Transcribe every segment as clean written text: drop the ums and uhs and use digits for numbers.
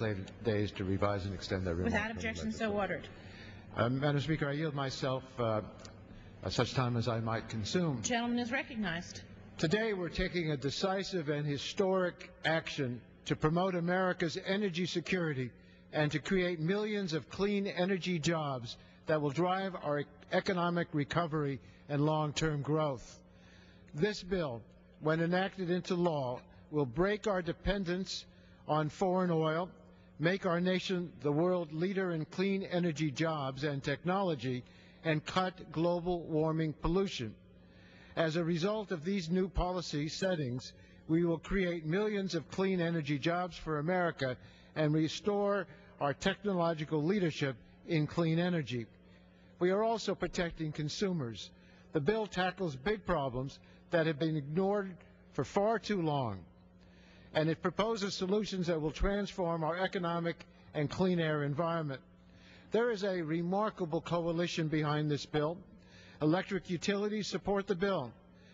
legislative days to revise and extend that remark. Without objection, so ordered. Madam Speaker, I yield myself such time as I might consume. The gentleman is recognized. Today we're taking a decisive and historic action to promote America's energy security and to create millions of clean energy jobs that will drive our economic recovery and long-term growth. This bill, when enacted into law, will break our dependence on foreign oil, make our nation the world leader in clean energy jobs and technology, and cut global warming pollution. As a result of these new policy settings, we will create millions of clean energy jobs for America and restore our technological leadership in clean energy. We are also protecting consumers. The bill tackles big problems that have been ignored for far too long, and it proposes solutions that will transform our economic and clean air environment. There is a remarkable coalition behind this bill. Electric utilities support the bill.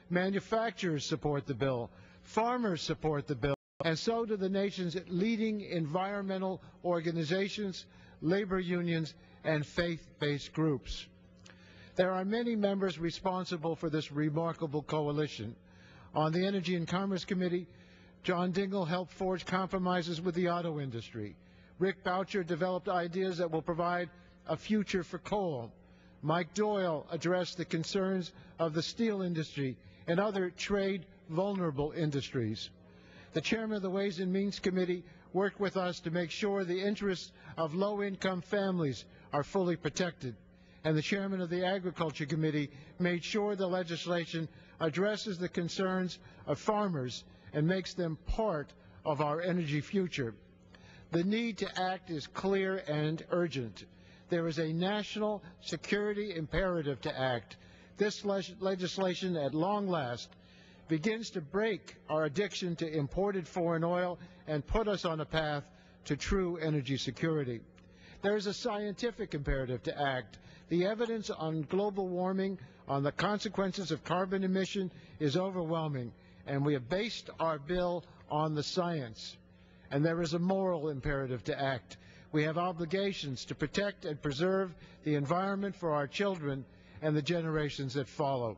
Manufacturers support the bill. Farmers support the bill. And so do the nation's leading environmental organizations, labor unions, and faith-based groups. There are many members responsible for this remarkable coalition. On the Energy and Commerce Committee, John Dingell helped forge compromises with the auto industry. Rick Boucher developed ideas that will provide a future for coal. Mike Doyle addressed the concerns of the steel industry and other trade-vulnerable industries. The chairman of the Ways and Means Committee worked with us to make sure the interests of low-income families are fully protected. And the chairman of the Agriculture Committee made sure the legislation addresses the concerns of farmers and makes them part of our energy future. The need to act is clear and urgent. There is a national security imperative to act. This legislation, at long last, begins to break our addiction to imported foreign oil and put us on a path to true energy security. There is a scientific imperative to act. The evidence on global warming, on the consequences of carbon emission, is overwhelming, and we have based our bill on the science. And there is a moral imperative to act. We have obligations to protect and preserve the environment for our children and the generations that follow.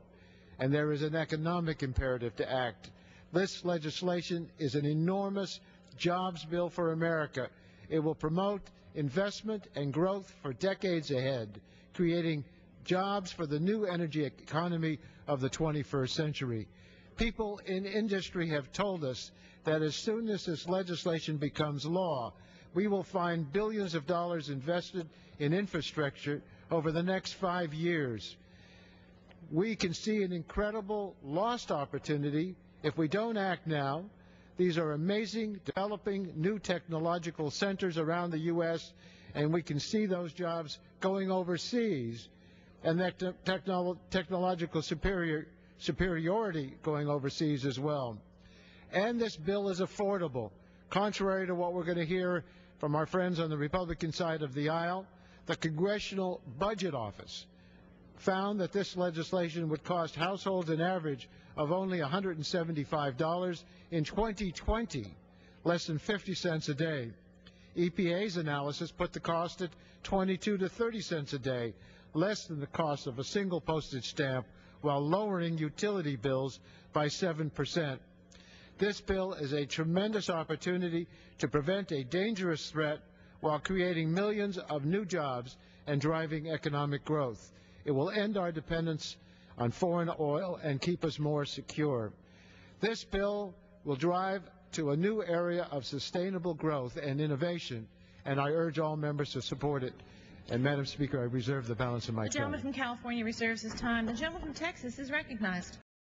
And there is an economic imperative to act. This legislation is an enormous jobs bill for America. It will promote investment and growth for decades ahead, creating jobs for the new energy economy of the 21st century. People in industry have told us that as soon as this legislation becomes law, we will find billions of dollars invested in infrastructure over the next 5 years. We can see an incredible lost opportunity if we don't act now. These are amazing, developing new technological centers around the U.S., and we can see those jobs going overseas, and that technological superiority going overseas as well. And this bill is affordable. Contrary to what we're going to hear from our friends on the Republican side of the aisle, the Congressional Budget Office found that this legislation would cost households an average of only $175 in 2020, less than 50 cents a day. EPA's analysis put the cost at 22 to 30 cents a day, less than the cost of a single postage stamp, while lowering utility bills by 7%. This bill is a tremendous opportunity to prevent a dangerous threat while creating millions of new jobs and driving economic growth. It will end our dependence on foreign oil and keep us more secure. This bill will drive to a new area of sustainable growth and innovation, and I urge all members to support it. And, Madam Speaker, I reserve the balance of my time. The gentleman from California reserves his time. The gentleman from Texas is recognized.